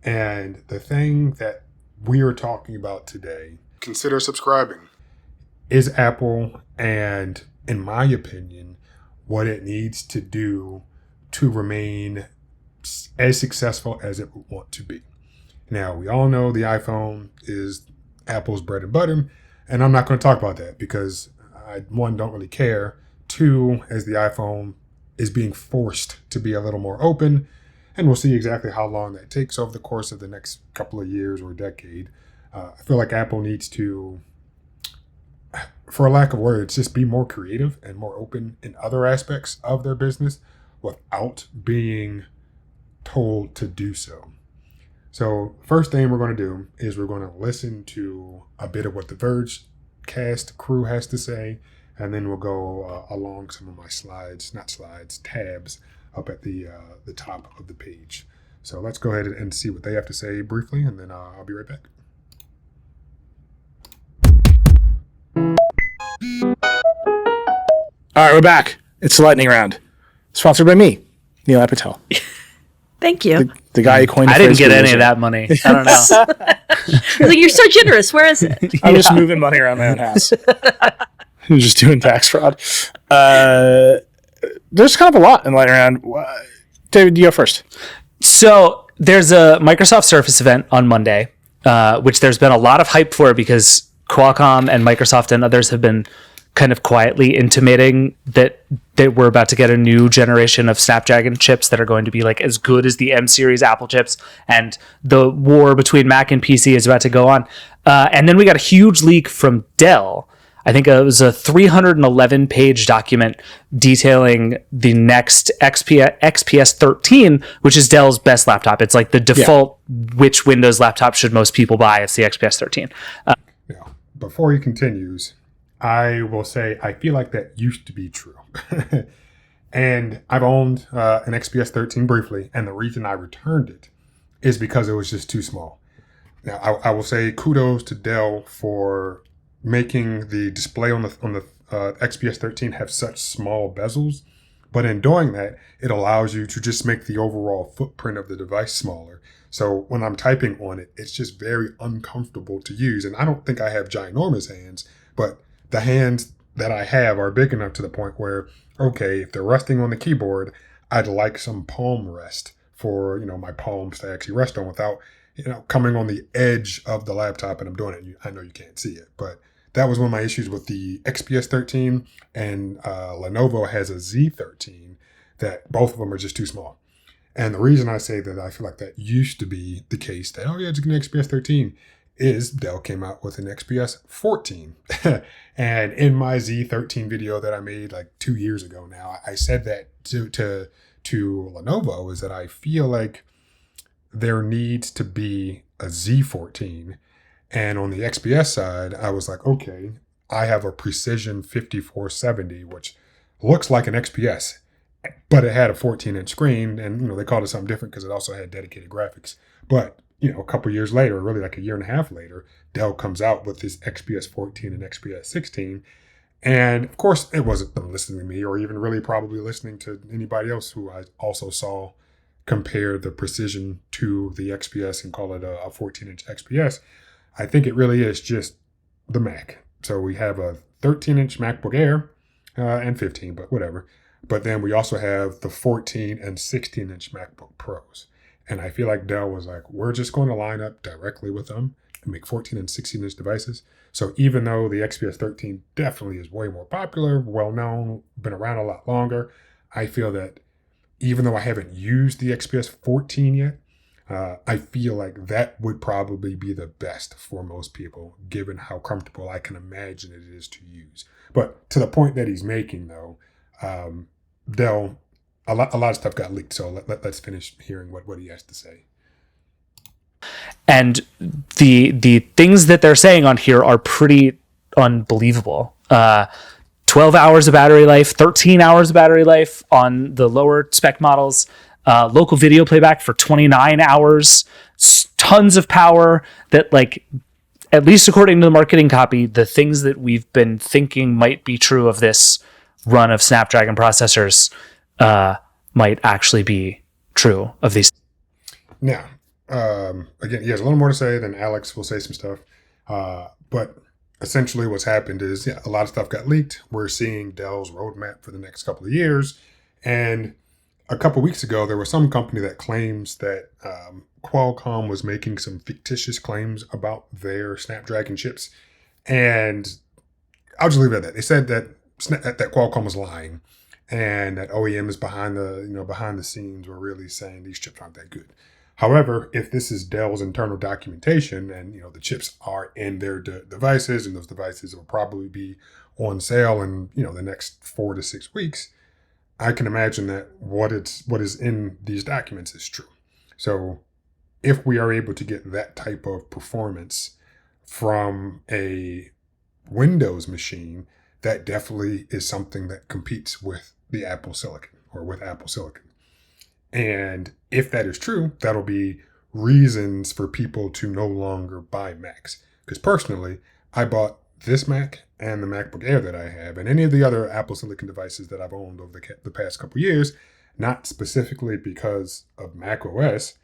And the thing that we are talking about today, consider subscribing, is Apple and, in my opinion, what it needs to do to remain as successful as it would want to be. Now, we all know the iPhone is Apple's bread and butter, and I'm not going to talk about that because one, don't really care. Two, as the iPhone is being forced to be a little more open, and we'll see exactly how long that takes over the course of the next couple of years or decade. I feel like Apple needs to, for a lack of words, just be more creative and more open in other aspects of their business without being told to do so. So first thing we're going to do is we're going to listen to a bit of what the Verge cast crew has to say, and then we'll go along some of my tabs up at the top of the page. So let's go ahead and see what they have to say briefly, and then I'll be right back. All right, we're back. It's the lightning round, sponsored by me, Neil Patel. Thank you. The guy who coined the I didn't phrase get any of that money. I don't know. I was like, you're so generous. Where is it? I'm just moving money around my own house. I'm just doing tax fraud. There's kind of a lot in the lightning round. David, you go first. So there's a Microsoft Surface event on Monday, which there's been a lot of hype for because Qualcomm and Microsoft and others have been kind of quietly intimating that we're about to get a new generation of Snapdragon chips that are going to be like as good as the M series Apple chips, and the war between Mac and PC is about to go on. And then we got a huge leak from Dell. I think it was a 311-page document detailing the next XPS 13, which is Dell's best laptop. It's like the default which Windows laptop should most people buy. It's the XPS 13. Now, before he continues, I will say I feel like that used to be true. And I've owned an XPS 13 briefly, and the reason I returned it is because it was just too small. Now, I will say kudos to Dell for making the display on the XPS 13 have such small bezels, but in doing that, it allows you to just make the overall footprint of the device smaller. So when I'm typing on it, it's just very uncomfortable to use. And I don't think I have ginormous hands, but the hands that I have are big enough to the point where, okay, if they're resting on the keyboard, I'd like some palm rest for, my palms to actually rest on without, coming on the edge of the laptop and I'm doing it. I know you can't see it, but that was one of my issues with the XPS 13, and Lenovo has a Z13 that both of them are just too small. And the reason I say that I feel like that used to be the case, that, it's an XPS 13, is Dell came out with an XPS 14. And in my Z13 video that I made like 2 years ago now, I said that to Lenovo is that I feel like there needs to be a Z14. And on the XPS side, I was like, okay, I have a Precision 5470, which looks like an XPS, but it had a 14-inch screen, and they called it something different because it also had dedicated graphics. But a couple years later, really like a year and a half later, Dell comes out with this XPS 14 and XPS 16. And of course, it wasn't them listening to me or even really probably listening to anybody else who I also saw compare the Precision to the XPS and call it a 14-inch XPS. I think it really is just the Mac. So we have a 13-inch MacBook Air and 15, but whatever. But then we also have the 14 and 16-inch MacBook Pros. And I feel like Dell was like, we're just going to line up directly with them and make 14 and 16-inch devices. So even though the XPS 13 definitely is way more popular, well-known, been around a lot longer, I feel that even though I haven't used the XPS 14 yet, I feel like that would probably be the best for most people, given how comfortable I can imagine it is to use. But to the point that he's making, though, Dell, a lot of stuff got leaked. So let's finish hearing what he has to say. And the things that they're saying on here are pretty unbelievable. 12 hours of battery life, 13 hours of battery life on the lower spec models. Local video playback for 29 hours, tons of power that, like, at least according to the marketing copy, the things that we've been thinking might be true of this run of Snapdragon processors might actually be true of these. Now, again, he has a little more to say, then Alex will say some stuff. But essentially what's happened is, yeah, a lot of stuff got leaked. We're seeing Dell's roadmap for the next couple of years. And a couple of weeks ago, there was some company that claims that Qualcomm was making some fictitious claims about their Snapdragon chips. And I'll just leave it at that. They said that Qualcomm was lying, and that OEM is behind the scenes were really saying these chips aren't that good. However, if this is Dell's internal documentation, and the chips are in their devices, and those devices will probably be on sale in the next 4 to 6 weeks, I can imagine that what is in these documents is true. So if we are able to get that type of performance from a Windows machine, that definitely is something that competes with the Apple Silicon, or with Apple Silicon. And if that is true, that'll be reasons for people to no longer buy Macs. Because personally, I bought this Mac and the MacBook Air that I have, and any of the other Apple Silicon devices that I've owned over the past couple of years, not specifically because of Mac OS,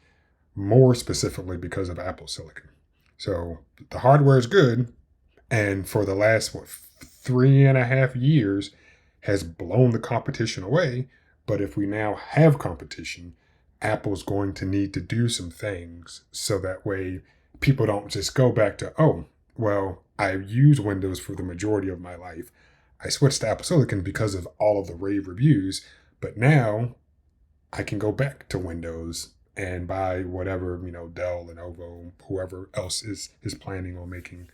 more specifically because of Apple Silicon. So the hardware is good, and for the last 3.5 years has blown the competition away. But if we now have competition, Apple's going to need to do some things so that way people don't just go back to, oh, well, I used Windows for the majority of my life. I switched to Apple Silicon because of all of the rave reviews, but now I can go back to Windows and buy whatever, Dell, Lenovo, whoever else is planning on making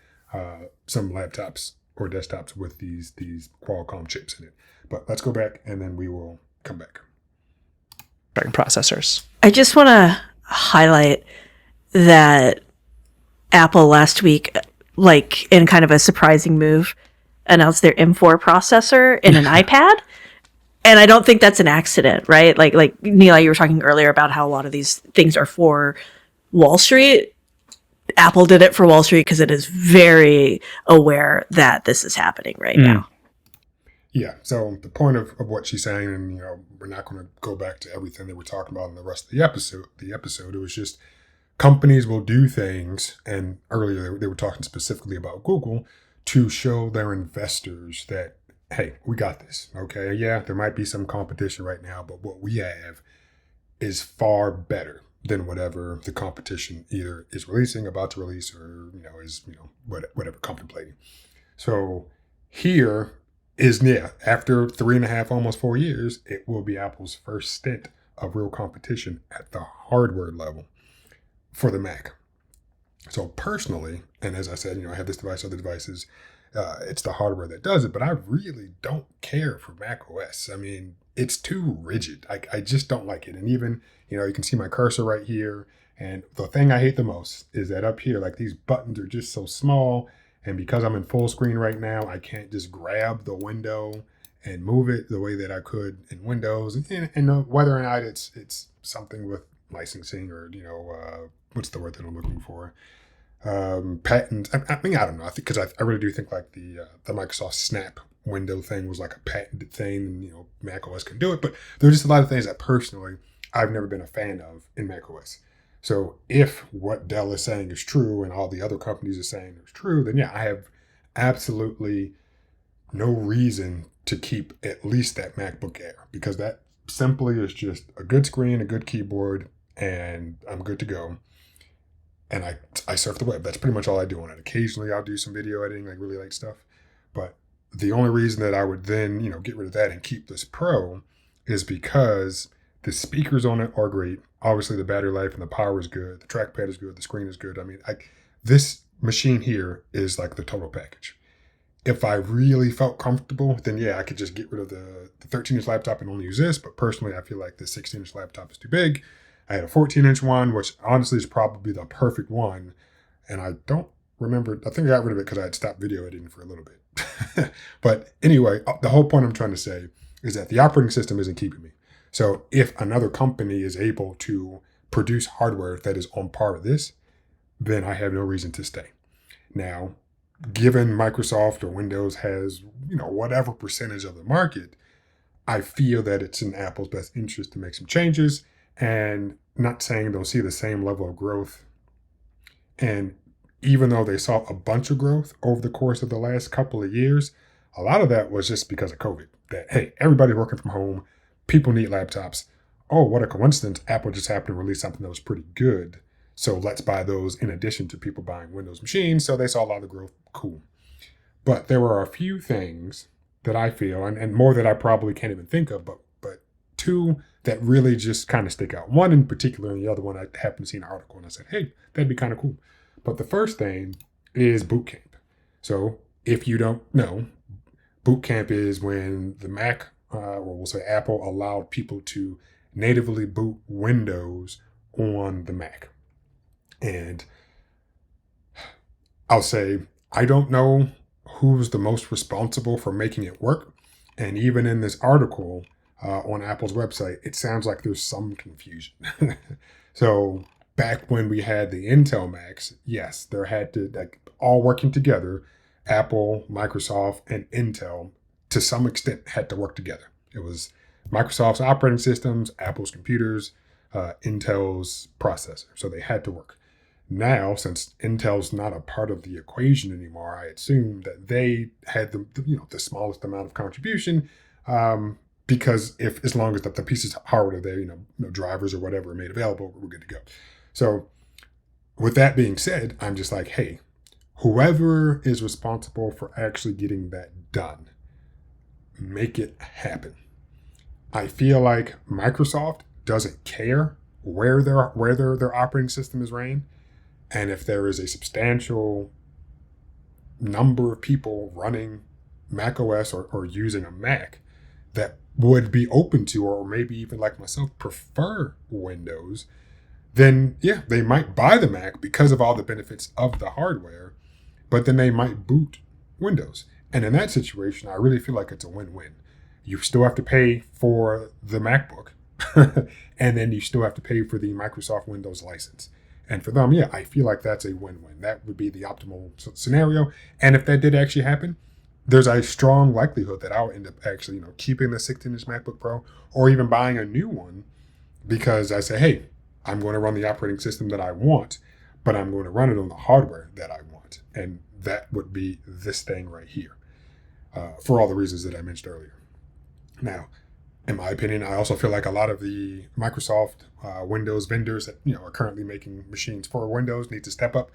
some laptops or desktops with these Qualcomm chips in it. But let's go back, and then we will come back. Processors. I just want to highlight that Apple last week, like in kind of a surprising move, announced their M4 processor in an iPad. And I don't think that's an accident, right? Like Neela, you were talking earlier about how a lot of these things are for Wall Street. Apple did it for Wall Street because it is very aware that this is happening right now. Yeah. So the point of what she's saying, and we're not going to go back to everything that we're talking about in the rest of the episode. It was just companies will do things, and earlier they were talking specifically about Google, to show their investors that, hey, we got this. Okay, yeah, there might be some competition right now, but what we have is far better than whatever the competition either is releasing, about to release, or is whatever contemplating. So here is, after 3.5, almost 4 years, it will be Apple's first stint of real competition at the hardware level for the Mac. So personally, and as I said, I have this device, other devices, it's the hardware that does it, but I really don't care for Mac OS. I mean, it's too rigid. I just don't like it. And even, you can see my cursor right here. And the thing I hate the most is that up here, like, these buttons are just so small. And because I'm in full screen right now, I can't just grab the window and move it the way that I could in Windows. And whether or not it's something with licensing, or, what's the word that I'm looking for? Patent. I mean, I don't know. I think, because I really do think like the Microsoft Snap window thing was like a patented thing, and Mac OS can do it. But there's just a lot of things that personally I've never been a fan of in Mac OS. So if what Dell is saying is true, and all the other companies are saying is true, then yeah, I have absolutely no reason to keep at least that MacBook Air, because that simply is just a good screen, a good keyboard, and I'm good to go. And I surf the web. That's pretty much all I do on it. Occasionally I'll do some video editing, like really late stuff. But the only reason that I would then, get rid of that and keep this Pro is because the speakers on it are great. Obviously the battery life and the power is good. The trackpad is good. The screen is good. I mean, this machine here is like the total package. If I really felt comfortable, then yeah, I could just get rid of the 13-inch laptop and only use this. But personally, I feel like the 16-inch laptop is too big. I had a 14-inch one, which honestly is probably the perfect one. And I don't remember, I think I got rid of it because I had stopped video editing for a little bit. But anyway, the whole point I'm trying to say is that the operating system isn't keeping me. So if another company is able to produce hardware that is on par with this, then I have no reason to stay. Now, given Microsoft or Windows has, whatever percentage of the market, I feel that it's in Apple's best interest to make some changes. And not saying they'll see the same level of growth. And even though they saw a bunch of growth over the course of the last couple of years, a lot of that was just because of COVID. That, hey, everybody's working from home, people need laptops. Oh, what a coincidence. Apple just happened to release something that was pretty good. So let's buy those in addition to people buying Windows machines. So they saw a lot of growth. Cool. But there were a few things that I feel, and more that I probably can't even think of, but two that really just kind of stick out. One in particular, and the other one I happened to see an article, and I said, hey, that'd be kind of cool. But the first thing is boot camp. So if you don't know, boot camp is when the Mac, or we'll say Apple, allowed people to natively boot Windows on the Mac. And I'll say, I don't know who's the most responsible for making it work. And even in this article on Apple's website, it sounds like there's some confusion. So back when we had the Intel Macs, yes, there had to, like, all working together, Apple, Microsoft, and Intel, to some extent, had to work together. It was Microsoft's operating systems, Apple's computers, Intel's processor. So they had to work. Now, since Intel's not a part of the equation anymore, I assume that they had the smallest amount of contribution, because as long as the pieces of hardware are there, drivers or whatever are made available, we're good to go. So with that being said, I'm just like, hey, whoever is responsible for actually getting that done, make it happen. I feel like Microsoft doesn't care where their operating system is ran. And if there is a substantial number of people running Mac OS or using a Mac that would be open to, or maybe even like myself, prefer Windows, then yeah, they might buy the Mac because of all the benefits of the hardware, but then they might boot Windows. And in that situation, I really feel like it's a win-win. You still have to pay for the MacBook, and then you still have to pay for the Microsoft Windows license. And for them, yeah, I feel like that's a win-win. That would be the optimal scenario. And if that did actually happen, there's a strong likelihood that I'll end up actually, keeping the 16-inch MacBook Pro, or even buying a new one, because I say, hey, I'm going to run the operating system that I want, but I'm going to run it on the hardware that I want. And that would be this thing right here, for all the reasons that I mentioned earlier. Now, in my opinion, I also feel like a lot of the Microsoft Windows vendors that are currently making machines for Windows need to step up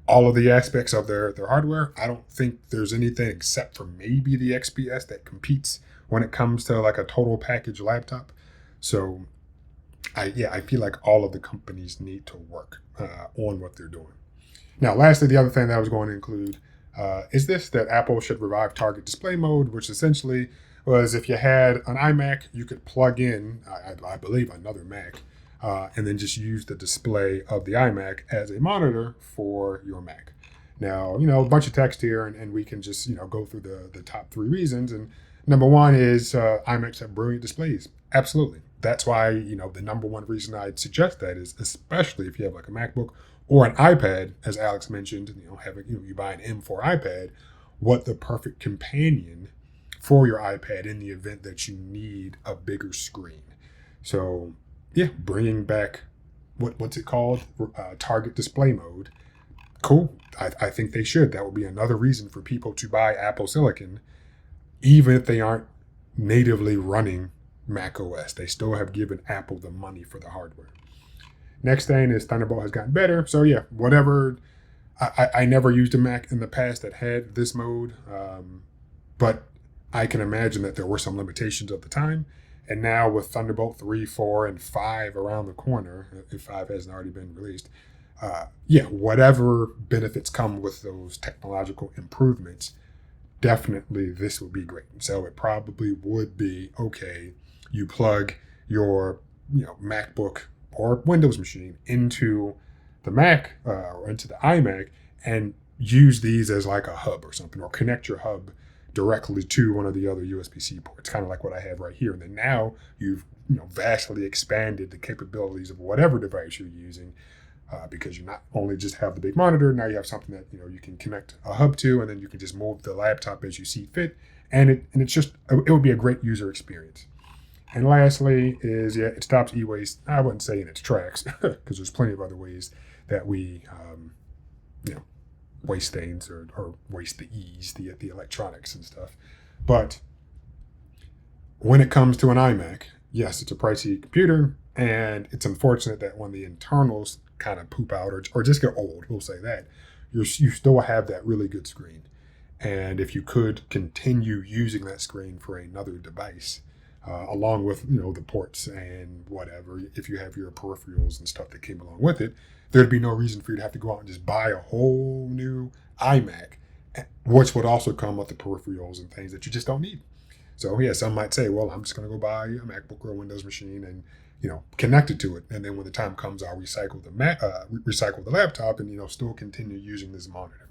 all of the aspects of their hardware. I don't think there's anything except for maybe the XPS that competes when it comes to like a total package laptop. So I feel like all of the companies need to work on what they're doing. Now, lastly, the other thing that I was going to include is that Apple should revive target display mode, which essentially was if you had an iMac, you could plug in, I believe, another Mac, and then just use the display of the iMac as a monitor for your Mac. Now, a bunch of text here, and we can just, go through the top 3 reasons. And number one is iMacs have brilliant displays. Absolutely. That's why, the number one reason I'd suggest that is, especially if you have like a MacBook or an iPad, as Alex mentioned, you buy an M4 iPad, what the perfect companion for your iPad in the event that you need a bigger screen. So yeah, bringing back what's it called? Target display mode. Cool. I think they should. That would be another reason for people to buy Apple Silicon, even if they aren't natively running Mac OS. They still have given Apple the money for the hardware. Next thing is Thunderbolt has gotten better. So yeah, whatever. I never used a Mac in the past that had this mode, but I can imagine that there were some limitations at the time. And now with Thunderbolt 3, 4, and 5 around the corner, if 5 hasn't already been released, whatever benefits come with those technological improvements, definitely this would be great. So it probably would be, okay, you plug your MacBook or Windows machine into the Mac or into the iMac and use these as like a hub or something, or connect your hub directly to one of the other USB-C ports, kind of like what I have right here. And then now you've vastly expanded the capabilities of whatever device you're using, because you not only just have the big monitor, now you have something that you can connect a hub to, and then you can just move the laptop as you see fit, and it would be a great user experience. And lastly is, yeah, it stops e-waste. I wouldn't say in its tracks because there's plenty of other ways that we, you know, waste things or waste the electronics and stuff. But when it comes to an iMac, yes, it's a pricey computer, and it's unfortunate that when the internals kind of poop out or just get old, we'll say that, you still have that really good screen. And if you could continue using that screen for another device, along with the ports and whatever, if you have your peripherals and stuff that came along with it, there'd be no reason for you to have to go out and just buy a whole new iMac, which would also come with the peripherals and things that you just don't need. So yeah, some might say, well, I'm just going to go buy a MacBook or a Windows machine and connect it to it, and then when the time comes, I'll recycle the laptop and still continue using this monitor.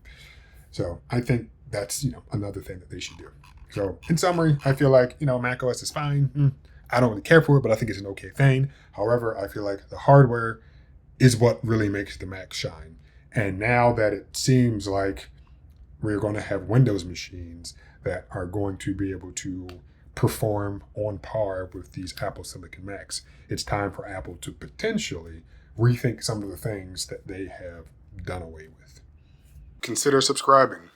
So I think that's another thing that they should do. So in summary, I feel like Mac OS is fine. I don't really care for it, but I think it's an okay thing. However, I feel like the hardware is what really makes the Mac shine. And now that it seems like we're going to have Windows machines that are going to be able to perform on par with these Apple Silicon Macs, it's time for Apple to potentially rethink some of the things that they have done away with. Consider subscribing.